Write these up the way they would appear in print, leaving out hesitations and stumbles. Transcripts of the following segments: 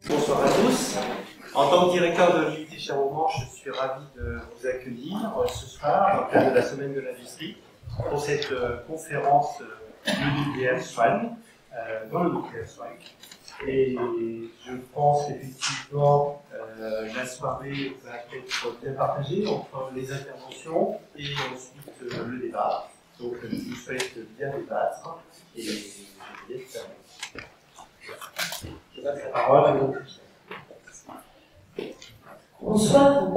Bonsoir à tous. En tant que directeur de l'unité Chères-aux-Manches, je suis ravi de vous accueillir ce soir dans le cadre de la Semaine de l'Industrie pour cette conférence du nucléaire SWAN, dans le nucléaire SWAN. Et je pense qu'effectivement, la soirée va être bien partagée entre les interventions et ensuite le débat. Donc je vous souhaite bien débattre et je vous laisse la parole à vous. Bonsoir.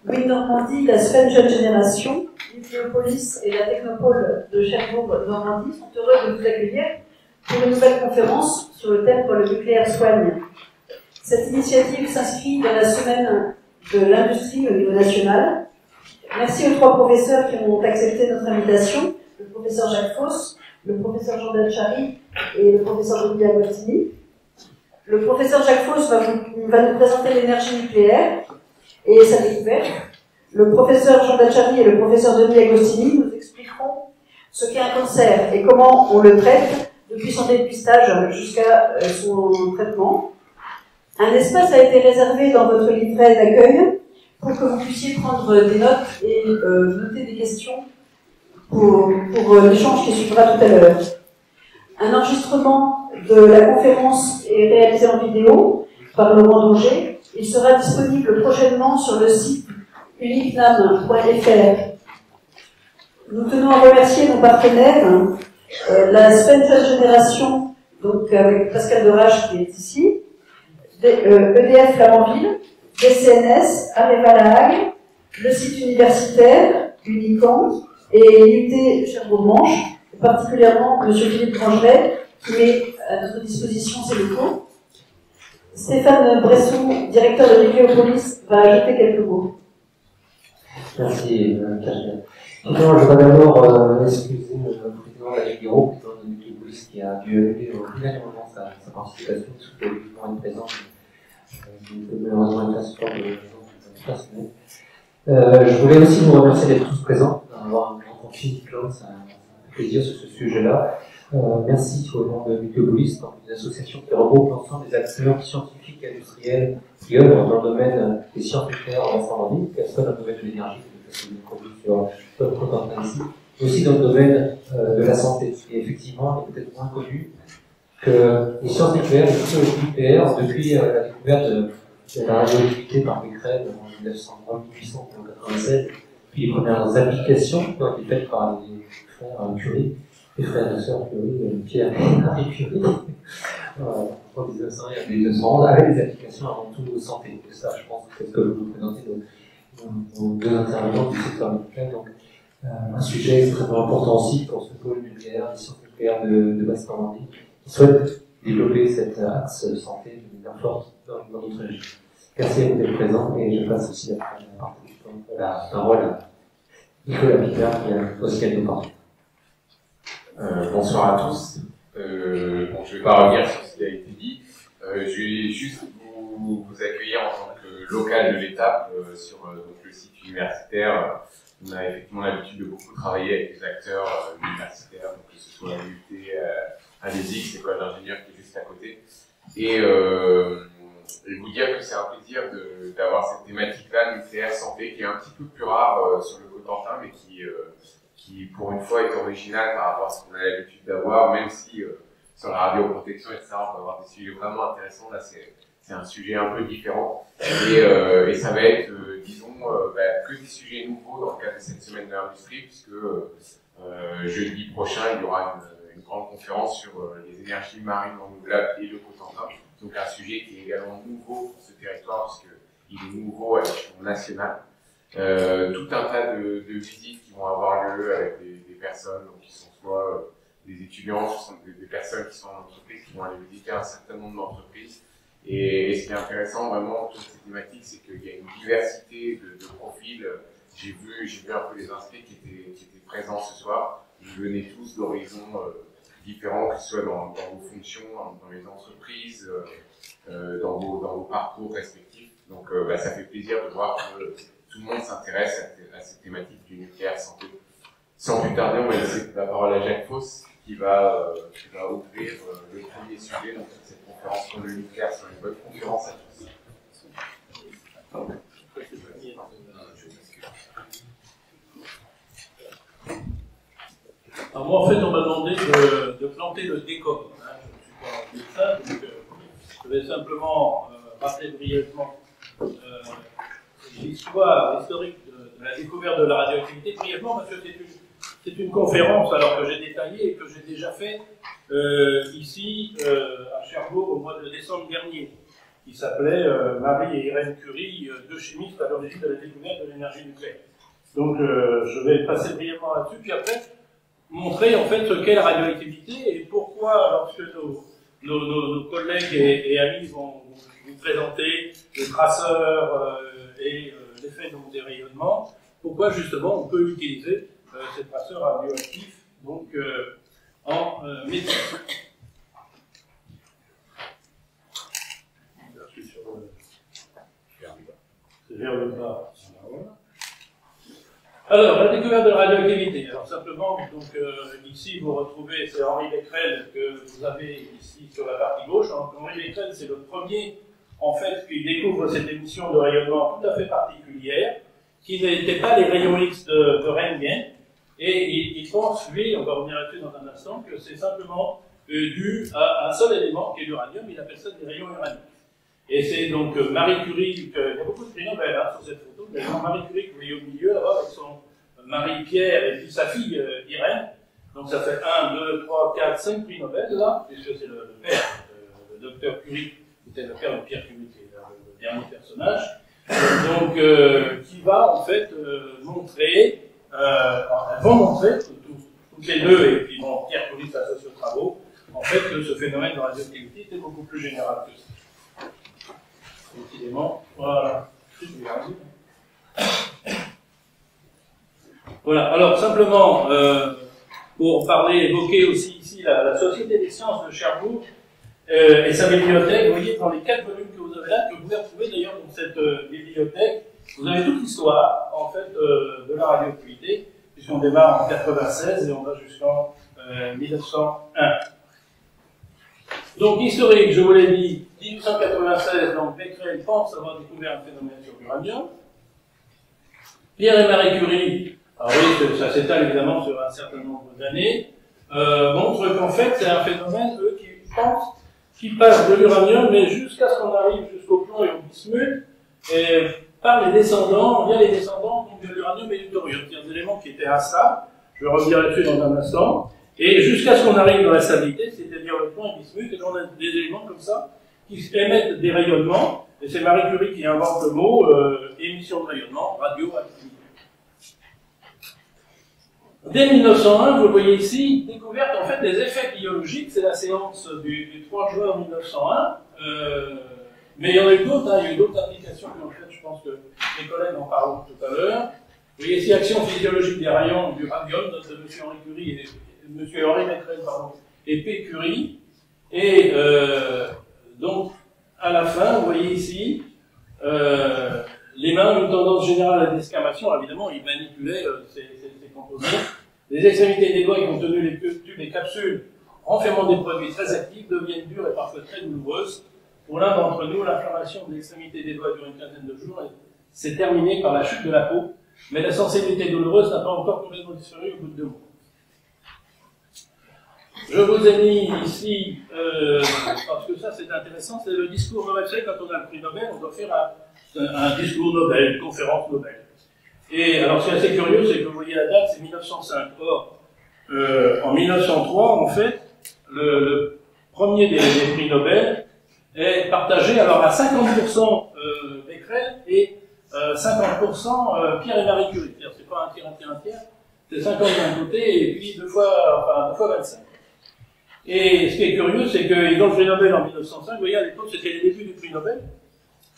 Louis Normandie, la Semaine Jeune Génération, Nucléopolis et la Technopole de Cherbourg-Normandie sont heureux de vous accueillir pour une nouvelle conférence sur le thème pour le nucléaire soigne. Cette initiative s'inscrit dans la Semaine de l'Industrie au niveau national. Merci aux trois professeurs qui ont accepté notre invitation, le professeur Jacques Foss, le professeur Jean Delchary et le professeur Denis Agostini. Le professeur Jacques Foss va nous présenter l'énergie nucléaire et sa découverte. Le professeur Jean Delchary et le professeur Denis Agostini nous expliqueront ce qu'est un cancer et comment on le traite depuis son dépistage jusqu'à son traitement. Un espace a été réservé dans votre livret d'accueil pour que vous puissiez prendre des notes et noter des questions pour l'échange qui suivra tout à l'heure. Un enregistrement de la conférence est réalisé en vidéo par Laurent Danger. Il sera disponible prochainement sur le site unicnam.fr. Nous tenons à remercier nos partenaires, la Semaine Jeune Génération, donc avec Pascal Derage qui est ici, EDF Flamanville, DCNS, Areva La Hague, le site universitaire, Unicamp et l'UT Cherbourg-Manches, et particulièrement M. Philippe Grangelet, qui met à notre disposition ses locaux. Stéphane Bresson, directeur de Nucléopolis, va ajouter quelques mots. Merci, Mme je voudrais d'abord excuser le président David Guiraud, président de Nucléopolis, qui a dû annuler au dernier moment sa participation, sous le une présence, qui ne peut malheureusement être là ce soir de raisons personnelles. Je voulais aussi vous remercier d'être tous présents, d'avoir un grand physique, ça fait plaisir sur ce sujet-là. Merci au nom de Nucléopolis, une association qui regroupe l'ensemble des acteurs scientifiques et industriels qui œuvrent dans le domaine des sciences nucléaires en Normandie, que ce soit dans le domaine de l'énergie, sur notre content ici, mais aussi dans le domaine de la santé. Et effectivement, il est peut-être moins connu que les sciences nucléaires, les technologies nucléaires, depuis la découverte de la radioactivité par Becquerel en 1896, puis les premières applications qui ont été faites par les frères Curie, les frères et sœurs Curie, Pierre et Marie Curie, en 1900 et en 1900, avec des applications avant tout santé. Et ça, je pense que c'est ce que je vais vous présenter nos deux intervenants du secteur médical. Donc, un sujet extrêmement important aussi pour ce pôle nucléaire, les sciences nucléaires de Basse-Normandie, qui souhaite développer cet axe santé de manière forte dans notre région. Merci à vous d'être présents et je passe aussi la parole à Nicolas Picard qui a aussi à nous parler. Bonsoir à tous. Je ne vais pas revenir sur ce qui a été dit. Je vais juste vous accueillir en tant que local de l'étape sur le site universitaire. On a effectivement l'habitude de beaucoup travailler avec les acteurs universitaires, donc que ce soit l'UT, ADESIX, l'école d'ingénieurs qui est juste à côté. Et vous dire que c'est un plaisir d'avoir cette thématique-là, nucléaire santé, qui est un petit peu plus rare sur le Cotentin, mais qui pour une fois est originale par rapport à ce qu'on a l'habitude d'avoir, même si sur la radioprotection, etc., on peut avoir des sujets vraiment intéressants. Là, c'est un sujet un peu différent. Et ça va être, disons, que des sujets nouveaux dans le cadre de cette semaine de l'industrie, puisque jeudi prochain, il y aura une grande conférence sur les énergies marines renouvelables et le Cotentin. Donc un sujet qui est également nouveau pour ce territoire, puisqu'il est nouveau à l'échelon national. Tout un tas de visites qui vont avoir lieu avec des personnes donc, qui sont soit des étudiants, soit des personnes qui sont en entreprise, qui vont aller visiter un certain nombre d'entreprises. Et ce qui est intéressant vraiment dans cette thématique, c'est qu'il y a une diversité de profils. J'ai vu un peu les inscrits qui étaient présents ce soir. Ils venaient tous d'horizons différents, que ce soit dans vos fonctions, dans les entreprises, dans vos parcours respectifs. Donc ça fait plaisir de voir que tout le monde s'intéresse à cette thématique du nucléaire santé. Sans plus tarder, on va laisser la parole à Jacques Foss qui va ouvrir le premier sujet donc, de cette conférence. conférence sur le nucléaire, sur une bonne conférence à tous. Alors moi, en fait, on m'a demandé de planter le décor. Hein. Je ne suis pas médecin, donc je vais simplement rappeler brièvement l'histoire historique de la découverte de la radioactivité. Brièvement, parce que c'est une conférence alors que j'ai détaillée et que j'ai déjà fait ici à Cherbourg au mois de décembre dernier, qui s'appelait Marie et Irène Curie, deux chimistes à l'origine de la découverte de l'énergie nucléaire. Donc je vais passer brièvement là-dessus, puis après montrer en fait ce qu'est la radioactivité et pourquoi, lorsque nos collègues et amis vont vous présenter les traceurs et l'effet des rayonnements, pourquoi justement on peut utiliser ces traceurs radioactifs donc, en médecine. Je suis sur c'est vers le bas. Alors, la découverte de la radioactivité. Alors, simplement, donc, ici, vous retrouvez, c'est Henri Becquerel que vous avez ici sur la partie gauche. Donc, Henri Becquerel, c'est le premier, en fait, qui découvre cette émission de rayonnement tout à fait particulière, qui n'était pas les rayons X de Röntgen. Et il pense, lui, on va revenir là-dessus dans un instant, que c'est simplement dû à un seul élément, qui est l'uranium. Il appelle ça des rayons uraniques. Et c'est donc Marie Curie, il y a beaucoup de prix Nobel sur cette photo, d'ailleurs Marie Curie que vous voyez au milieu là-bas avec son Marie-Pierre et puis sa fille Irène. Donc ça fait 1, 2, 3, 4, 5 prix Nobel là, puisque c'est le père, le docteur Curie, qui était le père de Pierre Curie, qui est le dernier personnage, donc qui va en fait montrer, elles vont montrer, toutes les deux, et puis bon, Pierre Curie s'associe aux travaux, en fait que ce phénomène de radioactivité était beaucoup plus général que ça. Décidément, voilà. Voilà, alors simplement, pour parler, évoquer aussi ici la Société des sciences de Cherbourg et sa bibliothèque, vous voyez dans les 4 volumes que vous avez là, que vous pouvez retrouver d'ailleurs dans cette bibliothèque, vous avez toute l'histoire en fait de la radioactivité, puisqu'on démarre en 96 et on va jusqu'en 1901. Donc historique, je vous l'ai dit, 1896, donc Becquerel pense avoir découvert un phénomène sur l'uranium. Pierre et Marie Curie, alors oui, ça s'étale évidemment sur un certain nombre d'années, montrent qu'en fait c'est un phénomène, eux, qui pensent, qui passe de l'uranium, mais jusqu'à ce qu'on arrive jusqu'au plomb et au bismuth, et par les descendants, via les descendants donc, de l'uranium et du thorium, c'est-à-dire des éléments qui étaient instables, je reviens là-dessus dans un instant, et jusqu'à ce qu'on arrive dans la stabilité, c'est-à-dire le plomb et le bismuth, et on a des éléments comme ça, qui émettent des rayonnements, et c'est Marie Curie qui invente le mot émission de rayonnement, radioactivité. Dès 1901, vous le voyez ici, découverte en fait des effets biologiques, c'est la séance du 3 juin 1901, mais il y en a eu d'autres, hein, il y a eu d'autres applications, mais en fait je pense que mes collègues en parleront tout à l'heure. Vous voyez ici, action physiologique des rayons du radium, de M. Henri Curie et M. Henri Becquerel, pardon, et P. Curie, et donc, à la fin, vous voyez ici, les mains ont une tendance générale à la desquamation, évidemment, ils manipulaient ces composés. Les extrémités des doigts qui ont tenu les tubes et capsules, renfermant des produits très actifs, deviennent dures et parfois très douloureuses. Pour l'un d'entre nous, l'inflammation de l'extrémité des doigts dure une quinzaine de jours et s'est terminée par la chute de la peau, mais la sensibilité douloureuse n'a pas encore complètement disparu au bout de 2 mois. Je vous ai mis ici, parce que ça c'est intéressant, c'est le discours Nobel. Vous savez, quand on a le prix Nobel, on doit faire un discours Nobel, une conférence Nobel. Et alors ce qui est assez curieux, c'est que vous voyez la date, c'est 1905. Or, en 1903, en fait, le premier des prix Nobel est partagé alors à 50% Becquerel et 50% Pierre et Marie Curie. C'est-à-dire, c'est pas un tiers, c'est 50 d'un côté et puis deux fois 25. Et ce qui est curieux, c'est qu'ils ont le prix Nobel en 1905. Vous voyez, à l'époque, c'était les débuts du prix Nobel.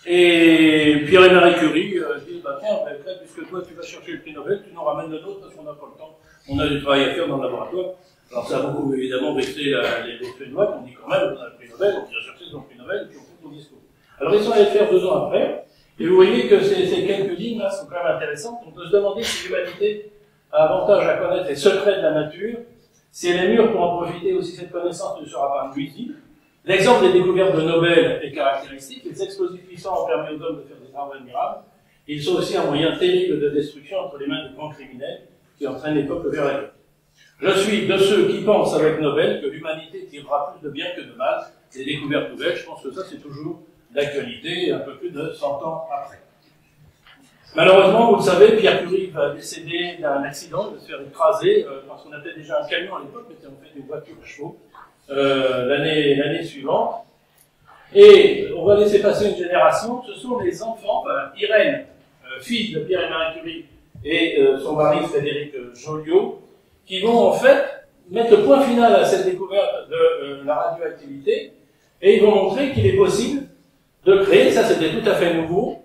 Et Pierre et Marie Curie disent, bah tiens, puisque toi tu vas chercher le prix Nobel, tu nous ramènes le nôtre parce qu'on n'a pas le temps. On a du travail à faire dans le laboratoire. Alors ça a beaucoup évidemment vexé les Suédois qui ont dit quand même, on a le prix Nobel, on vient chercher son prix Nobel et puis on fait son discours. Alors ils sont allés le faire 2 ans après. Et vous voyez que ces quelques lignes là sont quand même intéressantes. On peut se demander si l'humanité a avantage à connaître les secrets de la nature, si elle est mûre pour en profiter aussi, cette connaissance ne sera pas nuisible. L'exemple des découvertes de Nobel est caractéristique. Les explosifs puissants ont permis aux hommes de faire des travaux admirables. Ils sont aussi un moyen terrible de destruction entre les mains de grands criminels qui entraînent les peuples vers la guerre. Je suis de ceux qui pensent avec Nobel que l'humanité tirera plus de bien que de mal des découvertes nouvelles. Je pense que ça, c'est toujours d'actualité, un peu plus de 100 ans après. Malheureusement, vous le savez, Pierre Curie va décéder d'un accident, il va se faire écraser, parce qu'on avait déjà un camion à l'époque, mais c'était en fait une voiture à chevaux, l'année suivante. Et on va laisser passer une génération, ce sont les enfants, Irène, fille de Pierre et Marie Curie, et son mari Frédéric Joliot, qui vont en fait mettre le point final à cette découverte de la radioactivité, et ils vont montrer qu'il est possible de créer, ça c'était tout à fait nouveau,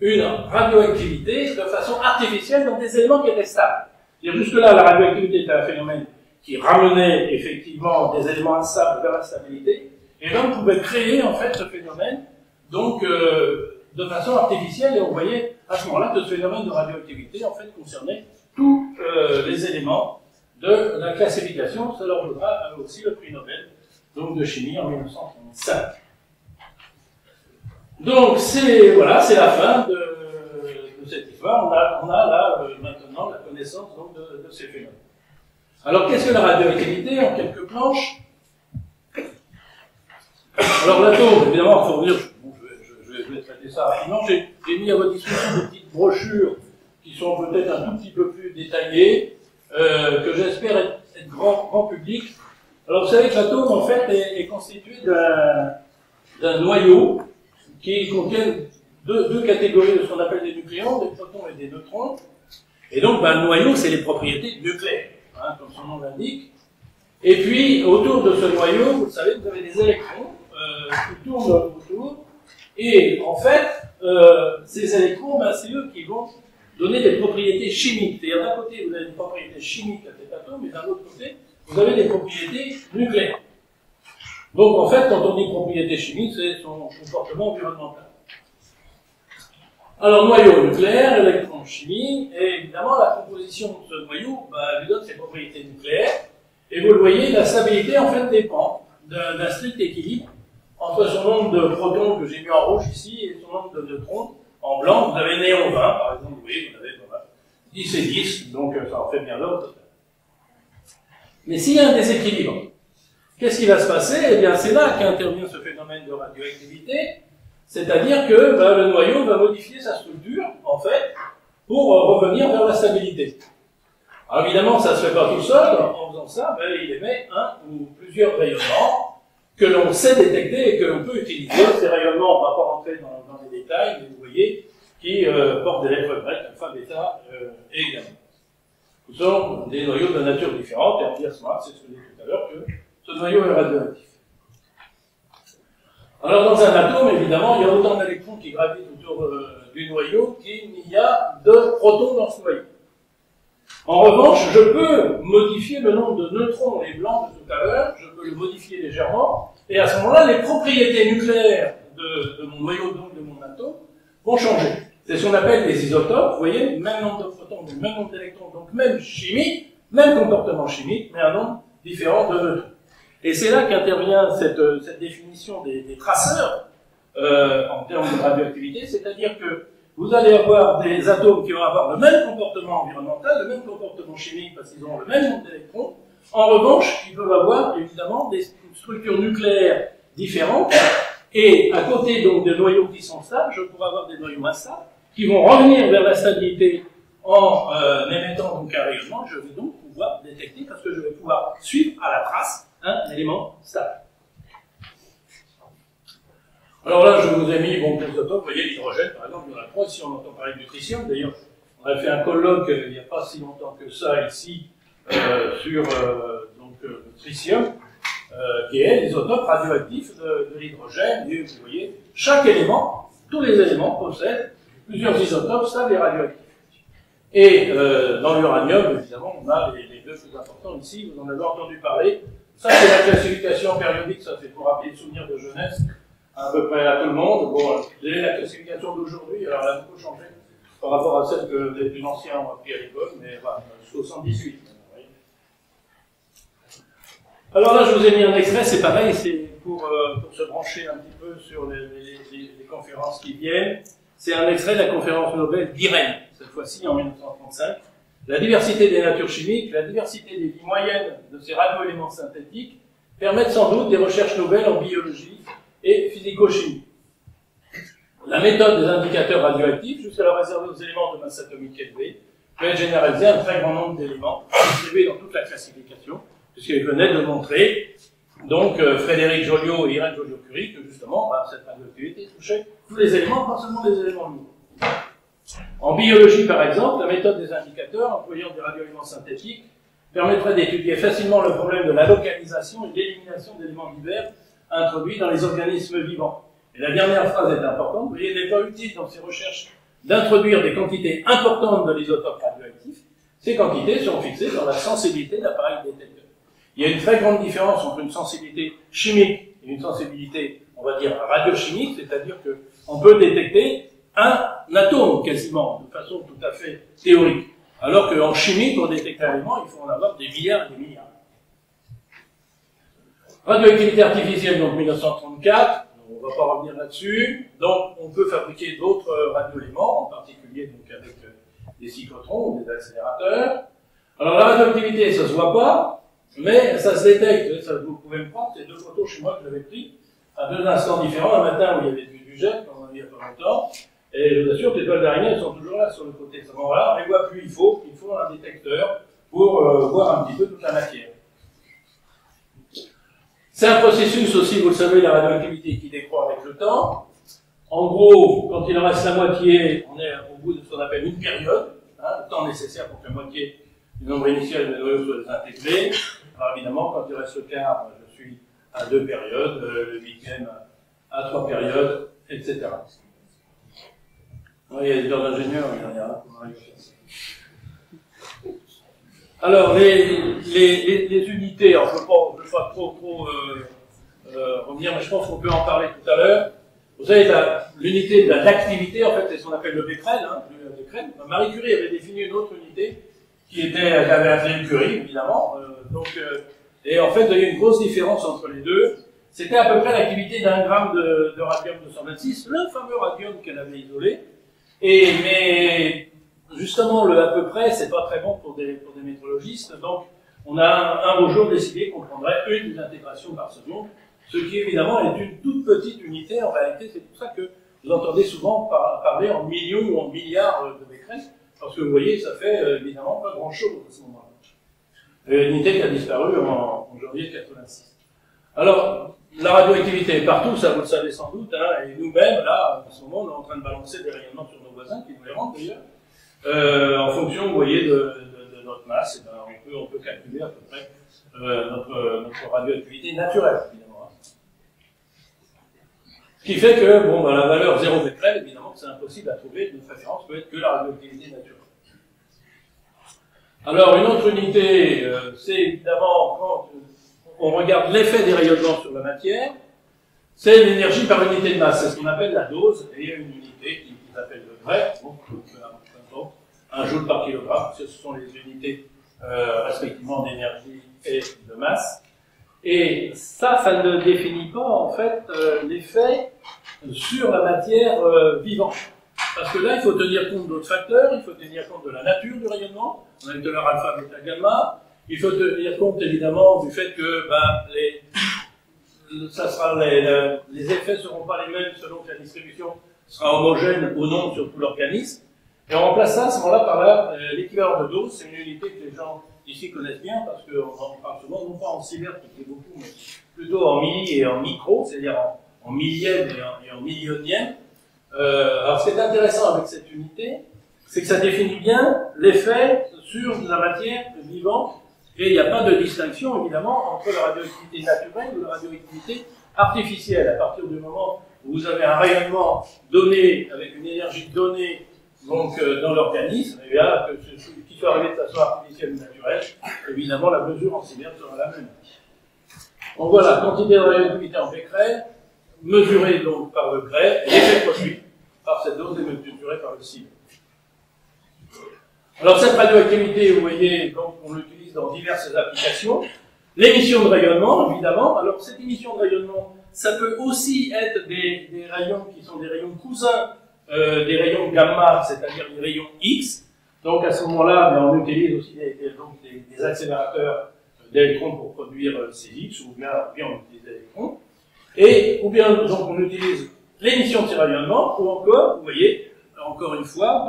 une radioactivité de façon artificielle dans des éléments qui étaient stables. Jusque-là, la radioactivité était un phénomène qui ramenait effectivement des éléments instables vers la stabilité, et là on pouvait créer en fait ce phénomène, donc de façon artificielle, et on voyait à ce moment-là que ce phénomène de radioactivité en fait concernait tous les éléments de la classification. Ça leur donnera aussi le prix Nobel donc de chimie en 1935. Donc c'est la fin de cette histoire. On a là maintenant la connaissance donc, de ces phénomènes. Alors qu'est-ce que la radioactivité en quelques planches? Alors l'atome, évidemment, il faut dire, je vais traiter ça rapidement. J'ai mis à votre disposition des petites brochures qui sont peut-être un tout petit peu plus détaillées, que j'espère être grand public. Alors vous savez que l'atome en fait est constitué d'un noyau qui contient deux catégories de ce qu'on appelle des nucléons, des protons et des neutrons. Et donc un noyau, c'est les propriétés nucléaires, hein, comme son nom l'indique. Et puis autour de ce noyau, vous le savez, vous avez des électrons qui tournent autour. Et en fait, ces électrons, c'est eux qui vont donner des propriétés chimiques. C'est-à-dire d'un côté, vous avez des propriétés chimiques à cet atome, et d'un autre côté, vous avez des propriétés nucléaires. Donc en fait, quand on dit propriété chimique, c'est son comportement environnemental. Alors noyau nucléaire, électron chimie, et évidemment la composition de ce noyau lui donne ses propriétés nucléaires. Et vous le voyez, la stabilité en fait dépend d'un strict équilibre entre son nombre de protons que j'ai mis en rouge ici et son nombre de neutrons en blanc. Vous avez néon 20 par exemple, vous voyez, vous avez 10 et 10, donc ça en fait bien l'autre. Mais s'il y a un déséquilibre, qu'est-ce qui va se passer? Eh bien, c'est là qu'intervient ce phénomène de radioactivité, c'est-à-dire que le noyau va modifier sa structure, en fait, pour revenir vers la stabilité. Alors évidemment, ça ne se fait pas tout seul. En faisant ça, il émet un ou plusieurs rayonnements que l'on sait détecter et que l'on peut utiliser. Ces rayonnements, on ne va pas rentrer dans les détails, mais vous voyez, qui portent des lettres grecques, alpha, bêta, et gamma. Ce sont des noyaux de nature différente, et on dit à ce moment-là, c'est ce que je disais tout à l'heure, que ce noyau est radioactif. Alors dans un atome, évidemment, il y a autant d'électrons qui gravitent autour du noyau qu'il y a de protons dans ce noyau. En revanche, je peux modifier le nombre de neutrons et blancs de tout à l'heure, je peux le modifier légèrement, et à ce moment-là, les propriétés nucléaires de mon noyau, donc de mon atome, vont changer. C'est ce qu'on appelle des isotopes, vous voyez, même nombre de protons, même nombre d'électrons, donc même chimie, même comportement chimique, mais un nombre différent de neutrons. Et c'est là qu'intervient cette définition des traceurs en termes de radioactivité, c'est-à-dire que vous allez avoir des atomes qui vont avoir le même comportement environnemental, le même comportement chimique parce qu'ils ont le même nombre d'électrons. En revanche, ils peuvent avoir évidemment des structures nucléaires différentes. Et à côté donc des noyaux qui sont stables, je pourrais avoir des noyaux instables qui vont revenir vers la stabilité en émettant donc un rayonnement. Je vais donc pouvoir détecter parce que je vais pouvoir suivre à la trace un élément stable. Alors là, je vous ai mis des isotopes, vous voyez l'hydrogène, par exemple, il y en a 3, ici on entend parler du tritium, d'ailleurs, on a fait un colloque il n'y a pas si longtemps que ça ici, sur le tritium, qui est l'isotope radioactif de l'hydrogène, et vous voyez, chaque élément, tous les éléments possèdent plusieurs isotopes stables et radioactifs. Et dans l'uranium, évidemment, on a les deux plus importants ici, vous en avez entendu parler. Ça, c'est la classification périodique, ça c'est pour rappeler le souvenir de jeunesse, à peu près à tout le monde. Bon, la classification d'aujourd'hui, alors elle a beaucoup changé par rapport à celle que les plus anciens ont appris à l'école, mais voilà, jusqu'au 118. Alors là, je vous ai mis un extrait, c'est pareil, c'est pour se brancher un petit peu sur les conférences qui viennent. C'est un extrait de la conférence Nobel d'Irène, cette fois-ci en 1935. La diversité des natures chimiques, la diversité des vies moyennes de ces radioéléments synthétiques permettent sans doute des recherches nouvelles en biologie et physico-chimie. La méthode des indicateurs radioactifs, jusqu'alors réservée aux éléments de masse atomique élevée, peut être généralisée à un très grand nombre d'éléments, distribués dans toute la classification, puisqu'il venait de montrer, donc Frédéric Joliot et Irène Joliot-Curie, que justement, cette radioactivité touchait tous les éléments, pas seulement les éléments lourds. En biologie, par exemple, la méthode des indicateurs, employant des radioéléments synthétiques, permettrait d'étudier facilement le problème de la localisation et de l'élimination d'éléments divers introduits dans les organismes vivants. Et la dernière phrase est importante. Vous voyez, il n'est pas utile dans ces recherches d'introduire des quantités importantes de l'isotopes radioactifs. Ces quantités sont fixées dans la sensibilité de l'appareil détecteur. Il y a une très grande différence entre une sensibilité chimique et une sensibilité, on va dire, radiochimique, c'est-à-dire qu'on peut détecter un atome quasiment, de façon tout à fait théorique. Alors qu'en chimie, pour détecter un élément, il faut en avoir des milliards et des milliards. Radioactivité artificielle, donc 1934, on ne va pas revenir là-dessus. Donc, on peut fabriquer d'autres radioéléments, en particulier donc avec des cyclotrons ou des accélérateurs. Alors, la radioactivité, ça se voit pas, mais ça se détecte. Ça, vous pouvez me prendre, c'est deux photos chez moi que j'avais prises à deux instants différents. Un matin où il y avait du gel, comme on a vu il y a pas longtemps. Et je vous assure que les toiles d'araignée, elles sont toujours là sur le côté. À ce moment-là, on les voit plus. Il faut un détecteur pour voir un petit peu toute la matière. C'est un processus aussi, vous le savez, la radioactivité qui décroît avec le temps. En gros, quand il en reste la moitié, on est au bout de ce qu'on appelle une période, le temps nécessaire pour que la moitié du nombre initial de noyaux soit désintégré. Alors évidemment, quand il reste le quart, je suis à 2 périodes, le huitième à 3 périodes, etc. Il y a des heures d'ingénieurs, il y en a. Alors, les unités, alors je ne veux pas trop revenir, mais je pense qu'on peut en parler tout à l'heure. Vous savez, l'unité de l'activité, en fait, c'est ce qu'on appelle le Becquerel. Marie Curie avait défini une autre unité qui avait appelé Curie, évidemment. Et en fait, il y a une grosse différence entre les deux. C'était à peu près l'activité d'1 gramme de radium-226, le fameux radium qu'elle avait isolé. Mais justement, le à peu près, c'est pas très bon pour des métrologistes. Donc, on a un beau jour décidé qu'on prendrait une intégration par seconde, ce qui évidemment est une toute petite unité. En réalité, c'est pour ça que vous entendez souvent parler en millions ou en milliards de becquerels, parce que vous voyez, ça fait évidemment pas grand-chose à ce moment-là. Une unité qui a disparu en janvier 86. Alors, la radioactivité est partout, ça vous le savez sans doute, et nous-mêmes, là, en ce moment, on est en train de balancer des rayonnements sur nos voisins, qui nous les rendent d'ailleurs, en fonction, vous voyez, de notre masse, et ben, on peut calculer à peu près notre radioactivité naturelle, évidemment. Ce qui fait que, la valeur 0 becquerel, évidemment, c'est impossible à trouver, une référence peut être que la radioactivité naturelle. Alors, une autre unité, c'est évidemment quand on regarde l'effet des rayonnements sur la matière, c'est l'énergie par unité de masse, c'est ce qu'on appelle la dose, et il y a une unité qui s'appelle le Gray, donc 1 joule par kilogramme, ce sont les unités respectivement d'énergie et de masse. Et ça ne définit pas en fait l'effet sur la matière vivante. Parce que là, il faut tenir compte d'autres facteurs, il faut tenir compte de la nature du rayonnement, on a eu tout à l'heure alpha, bêta, gamma. Il faut tenir compte évidemment du fait que les effets ne seront pas les mêmes selon que la distribution sera homogène ou non sur tout l'organisme. Et on remplace ça à ce moment-là par l'équivalent de dose. C'est une unité que les gens ici connaissent bien parce qu'on en parle souvent, non pas en sievert qui est beaucoup, mais plutôt en milli et en micro, c'est-à-dire en millième et en millionième. Alors ce qui est intéressant avec cette unité, c'est que ça définit bien l'effet sur la matière vivante. Et il n'y a pas de distinction, évidemment, entre la radioactivité naturelle ou la radioactivité artificielle. À partir du moment où vous avez un rayonnement donné, avec une énergie donnée, donc dans l'organisme, et bien, qu'il soit arrivé de façon artificielle ou naturelle, évidemment, la mesure en sievert sera la même. Donc voilà, quantité de radioactivité en becquerel, mesurée donc par le Gray, et l'effet produit par cette dose est mesurée par le sievert. Alors cette radioactivité, vous voyez, donc on l'utilise dans diverses applications. L'émission de rayonnement, évidemment. Alors, cette émission de rayonnement, ça peut aussi être des rayons qui sont des rayons cousins des rayons gamma, c'est-à-dire des rayons X. Donc, à ce moment-là, on utilise aussi des accélérateurs d'électrons pour produire ces X, ou bien on utilise des électrons. Ou bien, donc, on utilise l'émission de ces rayonnements, ou encore, vous voyez, encore une fois,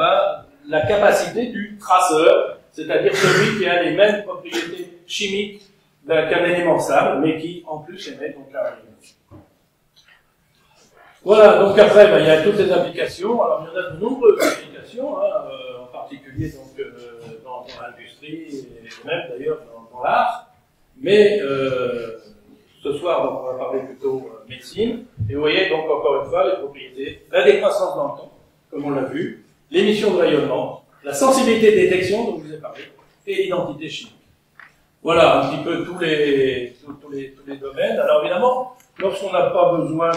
la capacité du traceur, c'est-à-dire celui qui a les mêmes propriétés chimiques qu'un élément stable, mais qui, en plus, émet donc un rayon. Voilà, donc après, il y a toutes ces applications. Alors, il y en a de nombreuses applications, en particulier donc, dans l'industrie, et même d'ailleurs dans l'art. Mais ce soir, donc, on va parler plutôt médecine. Et vous voyez, donc, encore une fois, les propriétés, la décroissance dans le temps, comme on l'a vu, l'émission de rayonnement, la sensibilité de détection, dont je vous ai parlé, et l'identité chimique. Voilà un petit peu tous les domaines. Alors évidemment, lorsqu'on n'a pas besoin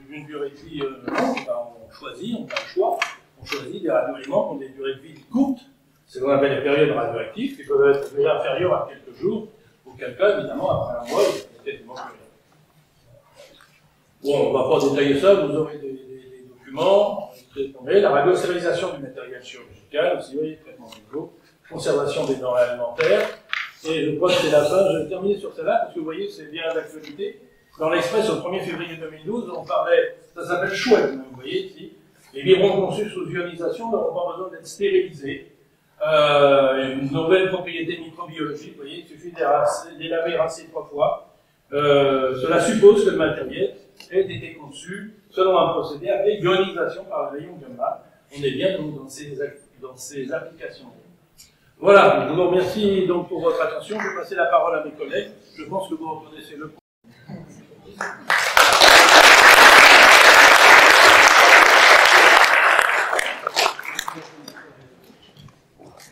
d'une durée de vie longue, on choisit, on a le choix, on choisit des radioéléments qui ont des durées de vie courtes. C'est ce qu'on appelle les périodes radioactives, qui peuvent être inférieures à quelques jours, auquel cas, évidemment, après un mois, il n'y a quasiment plus rien. Bon, on ne va pas détailler ça, vous aurez des documents. La radiostérilisation du matériel chirurgical, aussi, vous voyez, traitement de l'eau, conservation des denrées alimentaires. Et je crois que c'est la fin, je vais terminer sur celle-là, parce que vous voyez, c'est bien d'actualité. Dans l'Express, au 1er février 2012, on parlait, ça s'appelle chouette, vous voyez ici, les biberons conçus sous ionisation n'auront pas besoin d'être stérilisés. Une nouvelle propriété microbiologique, vous voyez, il suffit de les laver, rincer 3 fois. Cela suppose que le matériel ait été conçu selon un procédé appelé ionisation par le rayon gamma. On est bien donc dans ces applications. Voilà, je vous remercie donc pour votre attention. Je vais passer la parole à mes collègues. Je pense que vous reconnaissez le point.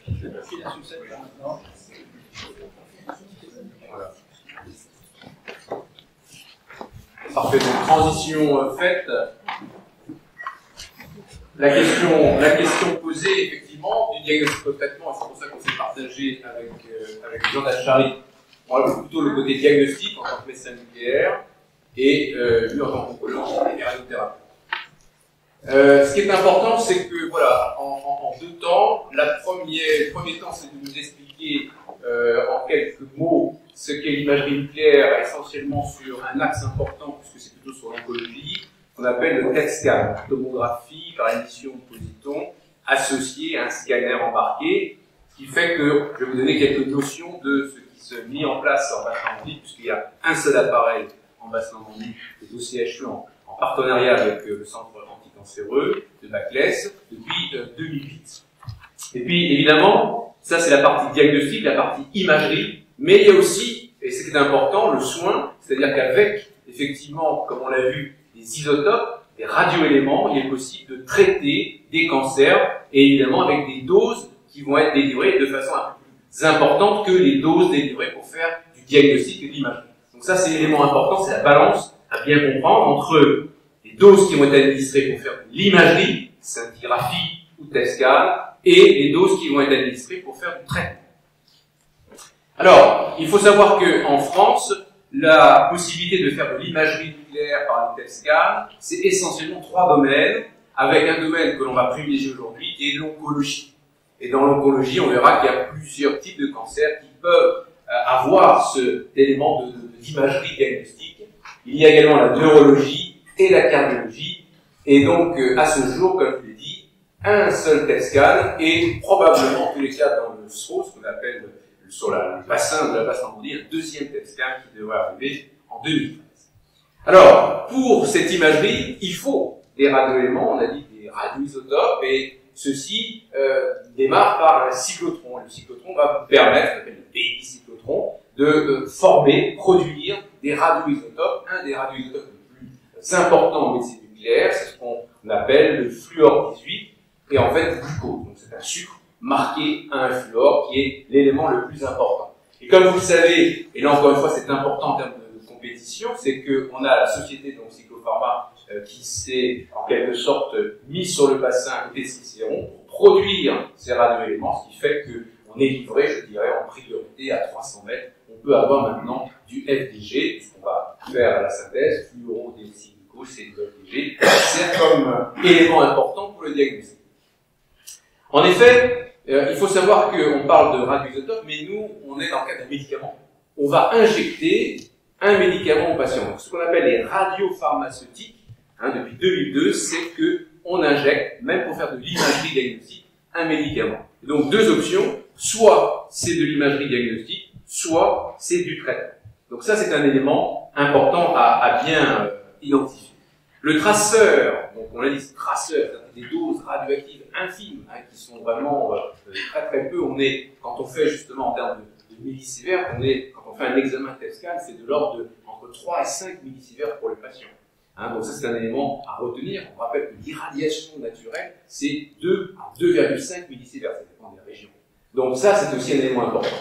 Je vais passer la sucette là maintenant. Voilà. Parfait, donc transition faite. La question posée, effectivement, du diagnostic de traitement, et c'est pour ça qu'on s'est partagé avec Jean Dachary, plutôt le côté diagnostic en tant que médecin nucléaire, et lui en tant qu'oncologue et radiothérapeute. Ce qui est important, c'est que, voilà, en 2 temps, le premier temps, c'est de nous expliquer en quelques mots ce qu'est l'imagerie nucléaire, essentiellement sur un axe important, puisque c'est plutôt sur l'oncologie, qu'on appelle le PET scan, tomographie par émission de positons, associé à un scanner embarqué, ce qui fait que je vais vous donner quelques notions de ce qui se met en place en Basse-Normandie, puisqu'il y a un seul appareil en Basse-Normandie, c'est au CHU en partenariat avec le centre anticancéreux de Baclès depuis 2008. Et puis évidemment, ça c'est la partie diagnostic, la partie imagerie, mais il y a aussi, et c'est important, le soin, c'est-à-dire qu'avec, effectivement, comme on l'a vu, des isotopes, des radioéléments, il est possible de traiter des cancers, et évidemment avec des doses qui vont être délivrées de façon un peu plus importante que les doses délivrées pour faire du diagnostic et de l'imagerie. Donc ça, c'est l'élément important, c'est la balance à bien comprendre entre les doses qui vont être administrées pour faire de l'imagerie, scintigraphie ou TET-scan, et les doses qui vont être administrées pour faire du traitement. Alors, il faut savoir qu'en France, la possibilité de faire de l'imagerie nucléaire par le TET-scan, c'est essentiellement 3 domaines, avec un domaine que l'on va privilégier aujourd'hui, qui est l'oncologie. Et dans l'oncologie, on verra qu'il y a plusieurs types de cancers qui peuvent avoir cet élément d'imagerie diagnostique. Il y a également la neurologie et la cardiologie. Et donc, à ce jour, comme je l'ai dit, un seul TET-scan et probablement, en tous les cas, dans le SRO, ce qu'on appelle sur le bassin de la Basse-Normandie, un deuxième TET-scan qui devrait arriver en 2013. Alors, pour cette imagerie, il faut des radioéléments, on a dit des radioisotopes, et ceci démarre par un cyclotron. Le cyclotron va vous permettre, on appelle le baby-cyclotron, de former, produire des radioisotopes. Un des radioisotopes les plus importants en médecine nucléaire, c'est ce qu'on appelle le fluor 18, et en fait, glucose. Donc c'est un sucre marqué à un fluor qui est l'élément le plus important. Et comme vous le savez, et là encore une fois c'est important en termes de compétition, c'est qu'on a la société donc Cyclopharma qui s'est en quelque sorte mise sur le bassin à côté de Cicéron pour produire ces radioéléments, ce qui fait qu'on est livré, je dirais, en priorité à 300 mètres. On peut avoir maintenant du FDG, puisqu'on va faire la synthèse, fluorodéoxyglucose, c'est du FDG, c'est comme élément important pour le diagnostic. En effet, il faut savoir qu'on parle de radioisotopes, mais nous, on est dans le cas d'un médicament. On va injecter un médicament au patient. Donc, ce qu'on appelle les radiopharmaceutiques, depuis 2002, c'est qu'on injecte, même pour faire de l'imagerie diagnostique, un médicament. Et donc, deux options, soit c'est de l'imagerie diagnostique, soit c'est du traitement. Donc ça, c'est un élément important à bien identifier. Le traceur, donc on l'a dit, traceur, c'est des doses radioactives infimes, qui sont vraiment très très peu. On est, quand on fait justement en termes de millisieverts, quand on fait un examen TEP-scan, c'est de l'ordre de entre 3 et 5 millisieverts pour le patient. Donc ça, c'est un élément à retenir. On rappelle que l'irradiation naturelle, c'est 2 à 2,5 millisieverts, ça dépend des régions. Donc ça, c'est aussi un élément important.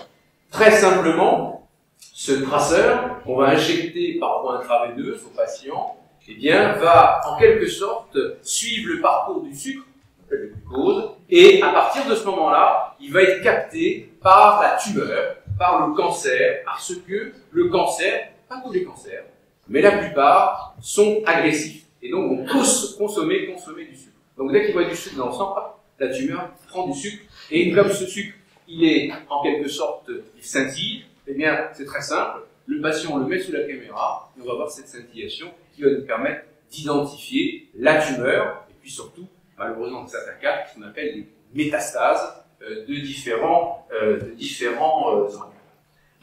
Très simplement, ce traceur qu'on va injecter par voie intraveineuse au patient, eh bien, va en quelque sorte suivre le parcours du sucre, on appelle le glucose, et à partir de ce moment-là, il va être capté par la tumeur, par le cancer, parce que le cancer, pas tous les cancers, mais la plupart sont agressifs. Et donc, on peut consommer du sucre. Donc, dès qu'il voit du sucre dans le sang, la tumeur prend du sucre, et comme ce sucre, il est en quelque sorte, il scintille, eh bien, c'est très simple. Le patient, on le met sous la caméra, et on va voir cette scintillation qui va nous permettre d'identifier la tumeur, et puis surtout, malheureusement, dans certains cas, ce qu'on appelle les métastases de différents organes.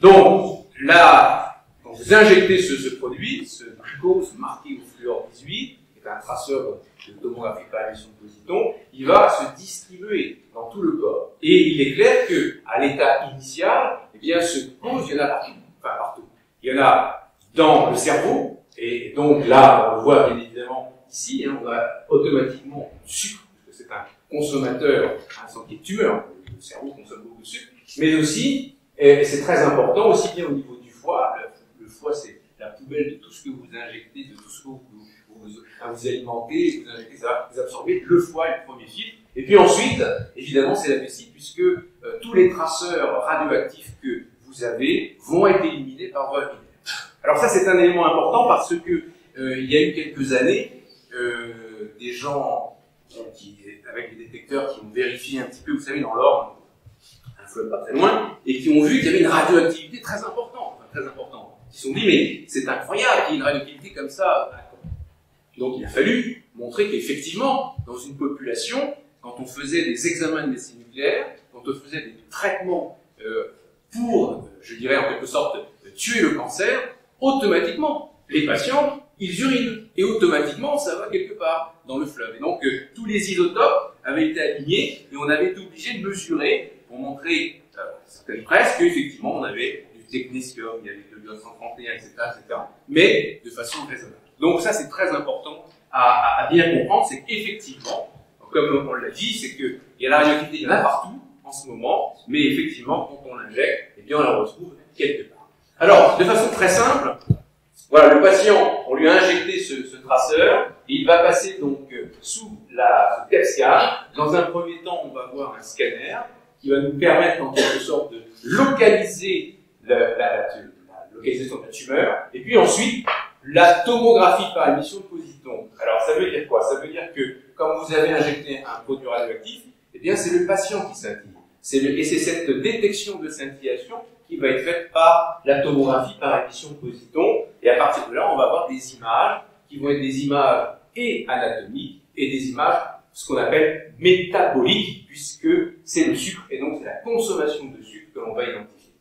Donc, là, quand vous injectez ce produit, ce glucose marqué au fluor 18, qui est un traceur de tomographie par émission de positons, il va se distribuer dans tout le corps. Et il est clair qu'à l'état initial, eh bien, ce glucose, il y en a partout. Enfin, partout. Il y en a dans le cerveau, et donc là, on le voit bien évidemment ici, on a automatiquement du sucre, parce que c'est un consommateur, qui est tumeur, le cerveau consomme beaucoup de sucre, mais aussi, et c'est très important, aussi bien au niveau du foie, le foie c'est la poubelle de tout ce que vous injectez, de tout ce que vous alimentez, vous injectez, ça, vous absorbez, le foie est le premier filtre, et puis ensuite, évidemment, c'est la vessie, puisque tous les traceurs radioactifs que vous avez vont être éliminés par voie urinaire. Alors ça, c'est un élément important parce que il y a eu quelques années, des gens avec des détecteurs qui ont vérifié un petit peu, vous savez, dans l'Orne, un fleuve pas très loin, et qui ont vu qu'il y avait une radioactivité très importante. Ils se sont dit, mais c'est incroyable qu'il y ait une radioactivité comme ça. Donc il a fallu montrer qu'effectivement, dans une population, quand on faisait des examens de médecine nucléaire, quand on faisait des traitements pour, je dirais en quelque sorte, tuer le cancer, automatiquement, les patients, ils urinent. Et automatiquement, ça va quelque part dans le fleuve. Et donc, tous les isotopes avaient été alignés et on avait été obligé de mesurer pour montrer certaines presses qu'effectivement, on avait du technétium, il y avait de l'iode 131, etc., etc., mais de façon raisonnable. Donc ça, c'est très important à bien comprendre, c'est qu'effectivement, comme on l'a dit, c'est qu'il y a la radioactivité, il y en a partout en ce moment, mais effectivement, quand on l'injecte, eh bien, on la retrouve quelque part. Alors, de façon très simple, voilà, le patient, on lui a injecté ce traceur, et il va passer donc sous ce TEP-scan. Dans un premier temps, on va avoir un scanner qui va nous permettre en quelque sorte de localiser la localisation de la tumeur, et puis ensuite, la tomographie par émission de positons. Alors, ça veut dire quoi? Ça veut dire que, comme vous avez injecté un produit radioactif, eh bien, c'est le patient qui scintille. Et c'est cette détection de scintillation qui va être faite par la tomographie par émission de positons. Et à partir de là, on va avoir des images qui vont être des images et anatomiques et des images, ce qu'on appelle métaboliques, puisque c'est le sucre et donc c'est la consommation de sucre que l'on va identifier.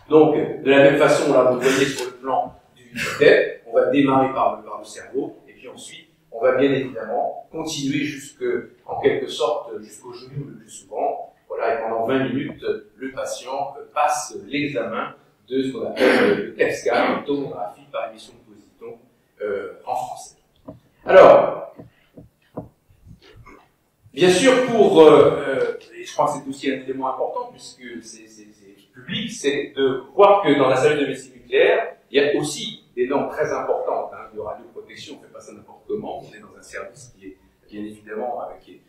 Donc, de la même façon, là, vous voyez sur le plan du TEP, on va démarrer par le cerveau et puis ensuite, on va bien évidemment continuer en quelque sorte, jusqu'au genou le plus souvent. Voilà, et pendant 20 minutes, le patient passe l'examen de ce qu'on appelle le TEP-scan, tomographie par émission de positons en français. Alors, bien sûr, et je crois que c'est aussi un élément important puisque c'est public, c'est de voir que dans la salle de médecine nucléaire, il y a aussi des normes très importantes de radioprotection. On ne fait pas ça n'importe comment, on est dans un service qui est bien évidemment avec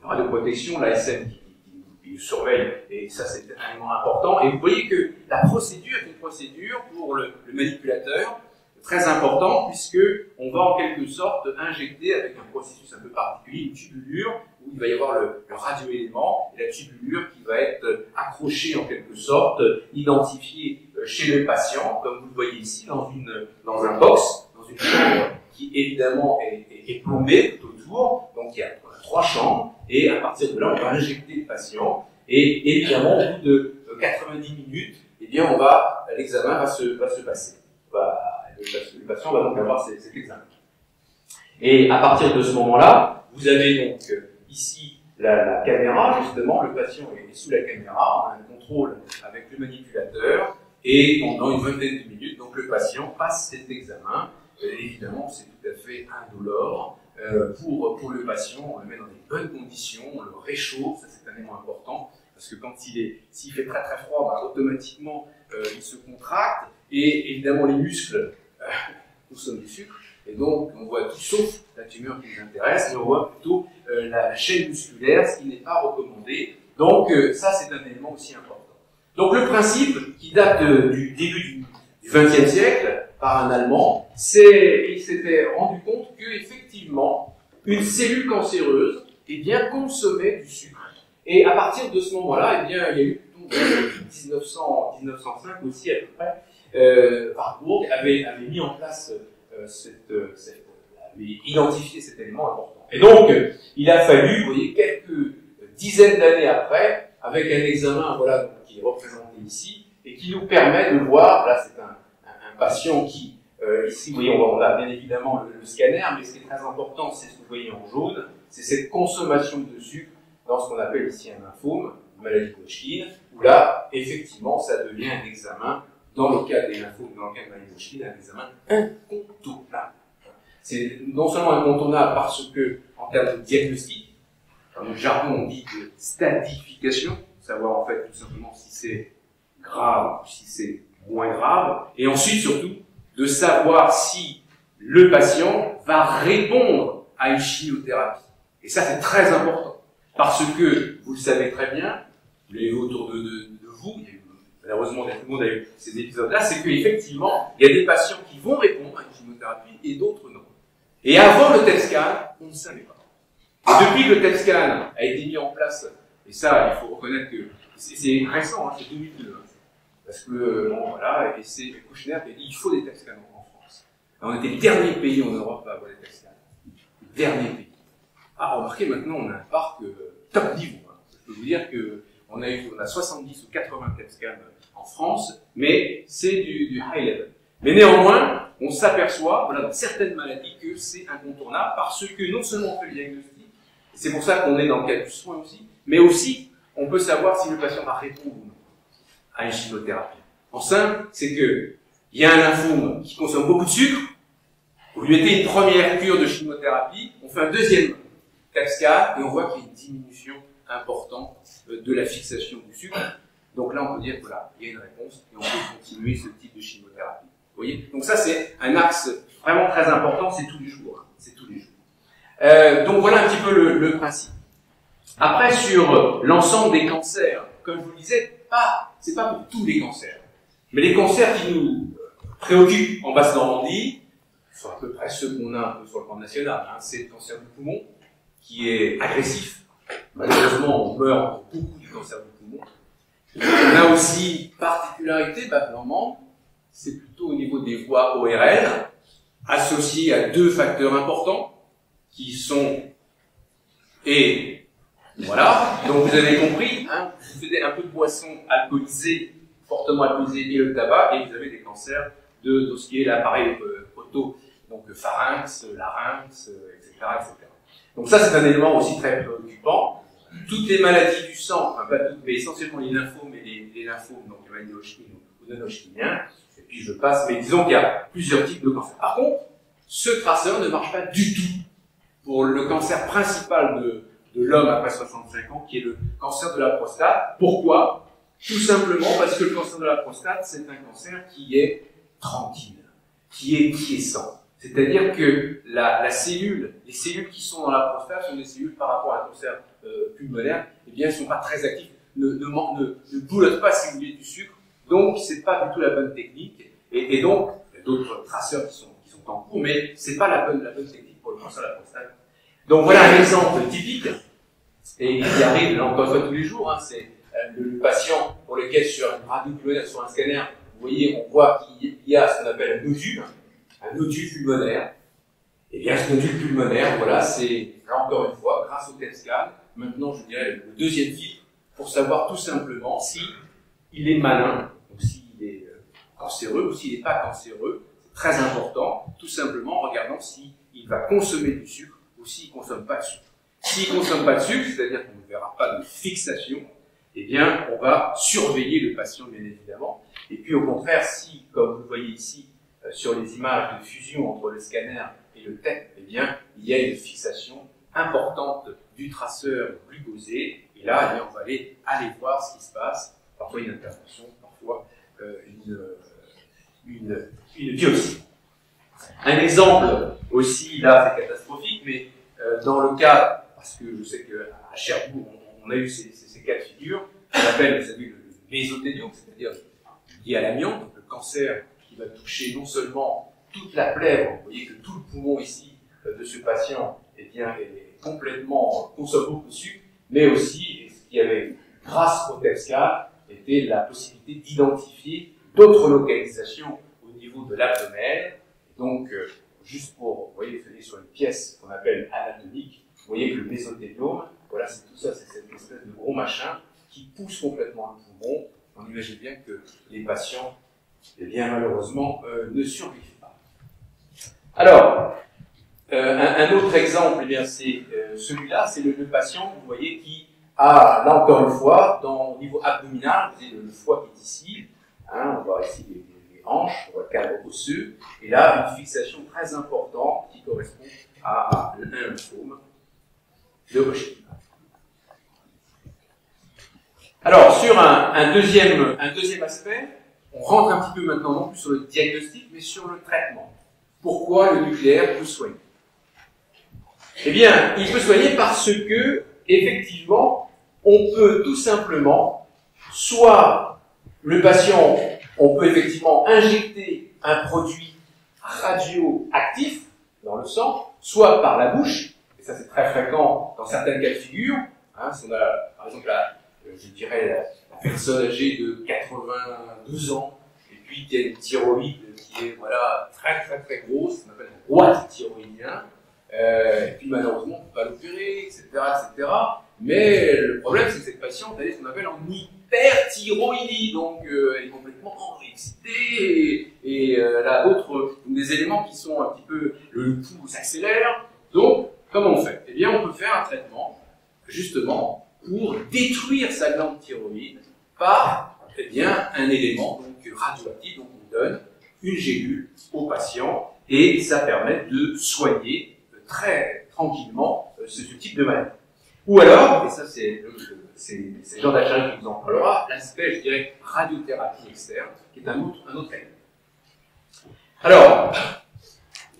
radioprotection, l'ASM qui qui nous surveille, et ça c'est un élément important. Et vous voyez que la procédure est une procédure pour le manipulateur très important, puisque on va en quelque sorte injecter avec un processus un peu particulier une tubulure où il va y avoir le radioélément et la tubulure qui va être accrochée en quelque sorte, identifiée chez le patient, comme vous le voyez ici dans un box, dans une chambre qui évidemment est plombée tout autour. Donc il y a 3 chambres et à partir de là on va injecter le patient et évidemment au bout de 90 minutes, eh bien l'examen va se passer. Le patient va donc avoir cet examen. Et à partir de ce moment-là, vous avez donc ici la caméra, justement, le patient est sous la caméra, on a un contrôle avec le manipulateur, et pendant une vingtaine de minutes, donc le patient passe cet examen. Évidemment, c'est tout à fait indolore. Pour le patient, on le met dans des bonnes conditions, on le réchauffe, ça c'est un élément important, parce que quand s'il fait très très froid, automatiquement il se contracte, et évidemment les muscles consomment du sucre, et donc on voit tout sauf la tumeur qui nous intéresse, mais on voit plutôt la chaîne musculaire, ce qui n'est pas recommandé. Donc ça c'est un élément aussi important. Donc le principe qui date du début du XXe siècle, par un Allemand, il s'était rendu compte qu'effectivement, une cellule cancéreuse consommait du sucre. Et à partir de ce moment-là, il y a eu, donc, 1905 aussi à peu près, Warburg avait mis en place avait identifié cet élément important. Et donc, il a fallu, vous voyez, quelques dizaines d'années après, avec un examen, voilà, qui est représenté ici, et qui nous permet de voir, là c'est un patient qui, ici, vous voyez, on a bien évidemment le scanner, mais ce qui est très important, c'est ce que vous voyez en jaune, c'est cette consommation de sucre dans ce qu'on appelle ici un lymphome, une maladie de Hodgkin, où là, effectivement, ça devient un examen, dans le cas des lymphomes, dans le cas de la maladie de Hodgkin, un examen incontournable. C'est non seulement incontournable parce que, en termes de diagnostic, dans le jargon, on dit de stadification, savoir en fait tout simplement si c'est grave ou si c'est moins grave, et ensuite surtout de savoir si le patient va répondre à une chimiothérapie. Et ça c'est très important, parce que, vous le savez très bien, vous l'avez vu autour de vous, malheureusement tout le monde a eu ces épisodes-là, c'est qu'effectivement, il y a des patients qui vont répondre à une chimiothérapie et d'autres non. Et avant le TET scan, on ne savait pas. Et depuis que le TET scan a été mis en place, et ça, il faut reconnaître que c'est récent, hein, c'est 2002, hein, parce que, bon, voilà, et c'est Kouchner qui a dit il faut des TET scans en France. Alors, on était le dernier pays en Europe à avoir des TET scans. Le dernier pays. Ah, remarquez, maintenant, on a un parc top niveau. Hein. Je peux vous dire qu'on a 70 ou 80 TET scans en France, mais c'est du high level. Mais néanmoins, on s'aperçoit, voilà, dans certaines maladies, que c'est incontournable, parce que non seulement on fait le diagnostic, c'est pour ça qu'on est dans le cas du soin aussi, mais aussi, on peut savoir si le patient va répondre ou non à une chimiothérapie. En simple, c'est que il y a un lymphome qui consomme beaucoup de sucre, vous lui mettez une première cure de chimiothérapie, on fait un deuxième TET scan, et on voit qu'il y a une diminution importante de la fixation du sucre. Donc là, on peut dire que voilà, il y a une réponse, et on peut continuer ce type de chimiothérapie. Vous voyez ? Donc ça, c'est un axe vraiment très important, c'est tous les jours. Hein, c'est tous les jours. Donc voilà un petit peu le principe. Après, sur l'ensemble des cancers, comme je vous le disais, c'est pas pour tous les cancers. Mais les cancers qui nous préoccupent en Basse-Normandie, sont à peu près ceux qu'on a un peu sur le plan national. Hein. C'est le cancer du poumon, qui est agressif. Malheureusement, on meurt beaucoup du cancer du poumon. On a aussi particularité Basse-Normande, c'est plutôt au niveau des voies ORL, associées à 2 facteurs importants, qui sont, et voilà, donc vous avez compris, hein, vous faites un peu de boisson alcoolisée, fortement alcoolisée, et le tabac, et vous avez des cancers de ce qui est l'appareil auto, donc pharynx, larynx, etc., etc. Donc ça, c'est un élément aussi très préoccupant. Toutes les maladies du sang, enfin pas toutes, mais essentiellement les lymphomes et les lymphomes, donc les maladies de Hodgkin ou non-Hodgkiniens, et puis je passe, mais disons qu'il y a plusieurs types de cancers. Par contre, ce traceur ne marche pas du tout pour le cancer principal de l'homme après 65 ans, qui est le cancer de la prostate. Pourquoi ? Tout simplement parce que le cancer de la prostate, c'est un cancer qui est tranquille, qui est quiescent. C'est-à-dire que les cellules qui sont dans la prostate sont des cellules par rapport à un cancer pulmonaire, eh bien, elles ne sont pas très actives. ne boulotte pas, si vous voulez, du sucre. Donc, c'est pas du tout la bonne technique. Et donc, il y a d'autres traceurs qui sont en cours, mais c'est pas la bonne technique pour le cancer de la prostate. Donc, voilà un exemple typique, et qui arrive, là, encore une fois, tous les jours, hein, c'est le patient pour lequel, sur une radio pulmonaire, sur un scanner, vous voyez, on voit qu'il y a ce qu'on appelle un nodule pulmonaire. Et bien, ce nodule pulmonaire, voilà, c'est, là encore une fois, grâce au PET scan, maintenant, je dirais, le deuxième filtre, pour savoir tout simplement si il est malin, ou s'il est cancéreux, ou s'il n'est pas cancéreux. C'est très important, tout simplement, en regardant s'il va consommer du sucre, ou s'il ne consomme pas de sucre. S'il ne consomme pas de sucre, c'est-à-dire qu'on ne verra pas de fixation, eh bien, on va surveiller le patient, bien évidemment. Et puis, au contraire, si, comme vous le voyez ici, sur les images de fusion entre le scanner et le TEP, eh bien, il y a une fixation importante du traceur glucosé. Et là, eh bien, on va aller voir ce qui se passe. Parfois une intervention, parfois une biopsie. Un exemple aussi, là, c'est catastrophique, mais dans le cas, parce que je sais qu'à Cherbourg, on a eu ces cas de figure, on appelle, vous savez, le mésothéliome, c'est-à-dire lié à l'amiante, donc le cancer qui va toucher non seulement toute la plèvre, vous voyez que tout le poumon ici de ce patient eh bien, est complètement consomme beaucoup de sucre, mais aussi, et ce qui avait, grâce au PET scan, était la possibilité d'identifier d'autres localisations au niveau de l'abdomen. Donc, juste pour, vous voyez, sur une pièce qu'on appelle anatomique, vous voyez que le mésothéliome, voilà, c'est tout ça, c'est cette espèce de gros machin qui pousse complètement le poumon. On imagine bien que les patients, eh bien, malheureusement, ne survivent pas. Alors, un autre exemple, eh bien, c'est celui-là, c'est le patient, vous voyez, qui a, là encore une fois, au niveau abdominal, vous voyez le foie qui est ici, hein, on voit ici les hanches, on voit le cadre osseux, et là, une fixation très importante qui correspond à un lymphome de Hodgkin. Alors, sur un deuxième aspect, on rentre un petit peu maintenant non plus sur le diagnostic, mais sur le traitement. Pourquoi le nucléaire peut soigner? Eh bien, il peut soigner parce que, effectivement, on peut tout simplement, soit le patient, on peut effectivement injecter un produit radioactif dans le sang, soit par la bouche, et ça c'est très fréquent dans certains cas de figure, hein, si on a, par exemple, je dirais la personne âgée de 82 ans, et puis qui a une thyroïde qui est voilà, très très très grosse, on appelle un roi thyroïdien, et puis malheureusement on ne peut pas l'opérer, etc., etc. Mais le problème c'est que cette patiente elle est ce qu'on appelle en hyperthyroïdie, donc elle est complètement excitée et elle a des éléments qui sont un petit peu, le pouls s'accélère. Donc comment on fait? Eh bien on peut faire un traitement justement pour détruire sa glande thyroïde par eh bien, un élément donc, radioactif. Donc on donne une gélule au patient et ça permet de soigner très tranquillement ce type de maladie. Ou alors, et ça c'est Jean Dachary qui vous en parlera, l'aspect, je dirais, radiothérapie externe, qui est un autre élément. Alors,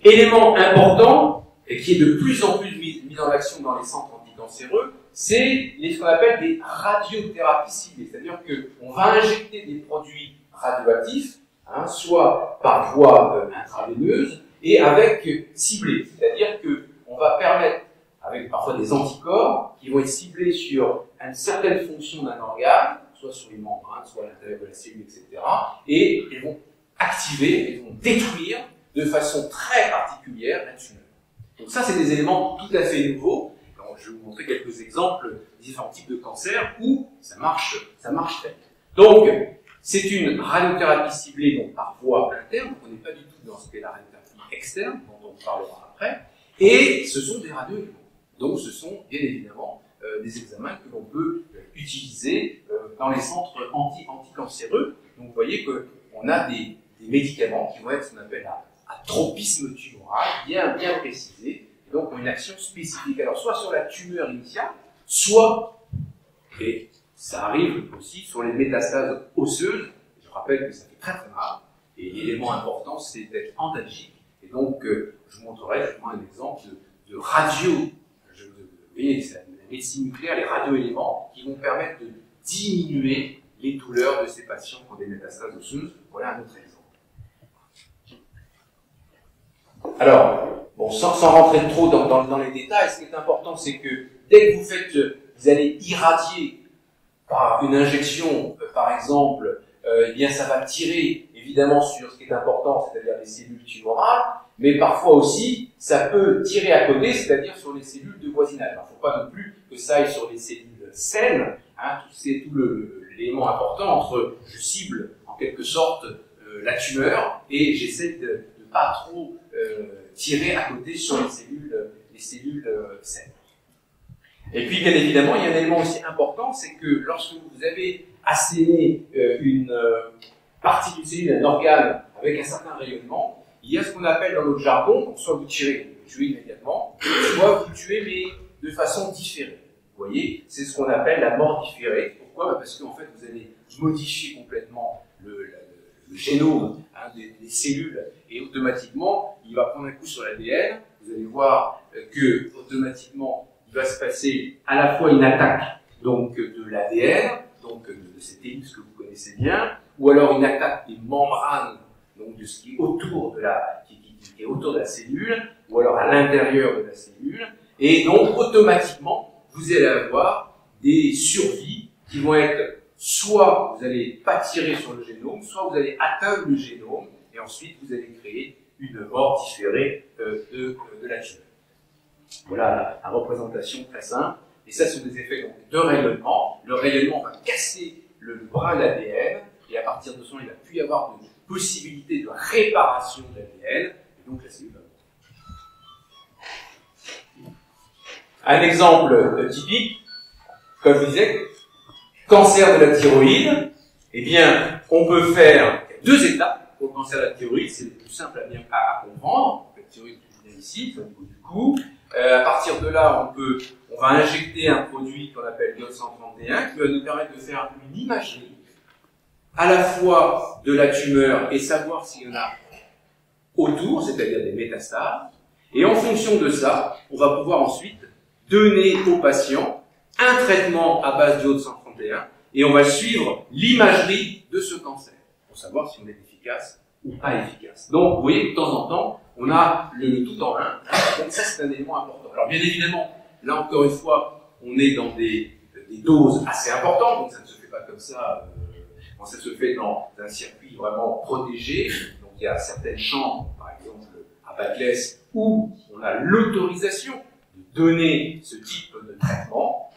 élément important, et qui est de plus en plus mis en action dans les centres anticancéreux, c'est ce qu'on appelle des radiothérapies ciblées. C'est-à-dire qu'on va injecter des produits radioactifs, hein, soit par voie intraveineuse, et avec ciblé. C'est-à-dire qu'on va permettre, avec parfois des anticorps, qui vont être ciblés sur une certaine fonction d'un organe, soit sur les membranes, soit à l'intérieur de la cellule, etc. Et ils vont activer, ils vont détruire de façon très particulière la tumeur. Donc ça, c'est des éléments tout à fait nouveaux. Alors, je vais vous montrer quelques exemples de différents types de cancers où ça marche très bien. Donc, c'est une radiothérapie ciblée donc, par voie interne, donc on n'est pas du tout dans ce qu'est la radiothérapie externe, dont on parlera après, et ce sont des radioéléments. Donc ce sont bien évidemment des examens que l'on peut utiliser dans les centres anticancéreux. Donc vous voyez qu'on a des médicaments qui vont être ce qu'on appelle à tropisme tumoral, bien précisé, et donc ont une action spécifique. Alors soit sur la tumeur initiale, soit, et ça arrive aussi sur les métastases osseuses. Je rappelle que ça fait très très mal, et l'élément important c'est d'être antalgique. Et donc je vous montrerai justement un exemple de radio. Vous voyez, c'est la médecine nucléaire, les radioéléments qui vont permettre de diminuer les douleurs de ces patients qui ont des métastases osseuses. Voilà un autre exemple. Alors, bon, sans rentrer trop dans les détails, ce qui est important, c'est que dès que vous allez irradier par une injection, par exemple, eh bien, ça va tirer évidemment sur ce qui est important, c'est-à-dire les cellules tumorales, mais parfois aussi, ça peut tirer à côté, c'est-à-dire sur les cellules de voisinage. Il ne faut pas non plus que ça aille sur les cellules saines, hein, c'est tout l'élément important entre je cible en quelque sorte la tumeur et j'essaie de ne pas trop tirer à côté sur les cellules saines. Et puis, bien évidemment, il y a un élément aussi important, c'est que lorsque vous avez asséné une partie d'une cellule, un organe, avec un certain rayonnement, il y a ce qu'on appelle dans notre jargon, donc soit vous tirez, vous tuez immédiatement, soit vous tuez, mais de façon différée. Vous voyez, c'est ce qu'on appelle la mort différée. Pourquoi? Parce qu'en fait, vous allez modifier complètement le génome des cellules, et automatiquement, il va prendre un coup sur l'ADN. Vous allez voir que automatiquement, il va se passer à la fois une attaque donc de l'ADN, donc de cette hélice que vous connaissez bien, ou alors une attaque des membranes, donc de ce qui est autour de qui est autour de la cellule, ou alors à l'intérieur de la cellule, et donc automatiquement, vous allez avoir des survies qui vont être soit vous n'allez pas tirer sur le génome, soit vous allez atteindre le génome, et ensuite vous allez créer une mort différée de la tumeur. Voilà la représentation très simple. Et ça, ce sont des effets donc, de rayonnement. Le rayonnement va casser le bras de l'ADN, et à partir de ce moment, il va plus y avoir de possibilité de réparation de l'ADN, et donc la cellule va mourir. Un exemple typique, comme je vous disais, cancer de la thyroïde, eh bien, on peut faire deux étapes pour le cancer de la thyroïde, c'est le plus simple à comprendre. La thyroïde est ici, au niveau du cou. À partir de là, on va injecter un produit qu'on appelle diode 131 qui va nous permettre de faire une imagerie à la fois de la tumeur et savoir s'il y en a autour, c'est-à-dire des métastases. Et en fonction de ça, on va pouvoir ensuite donner au patient un traitement à base d'iode 131 et on va suivre l'imagerie de ce cancer pour savoir si on est efficace ou pas efficace. Donc, vous voyez, de temps en temps, on a le tout en un. Donc ça, c'est un élément important. Alors, bien évidemment, là encore une fois, on est dans des doses assez importantes, donc ça ne se fait pas comme ça. Ça se fait dans un circuit vraiment protégé. Donc, il y a certaines chambres, par exemple à Baclès, où on a l'autorisation de donner ce type de traitement.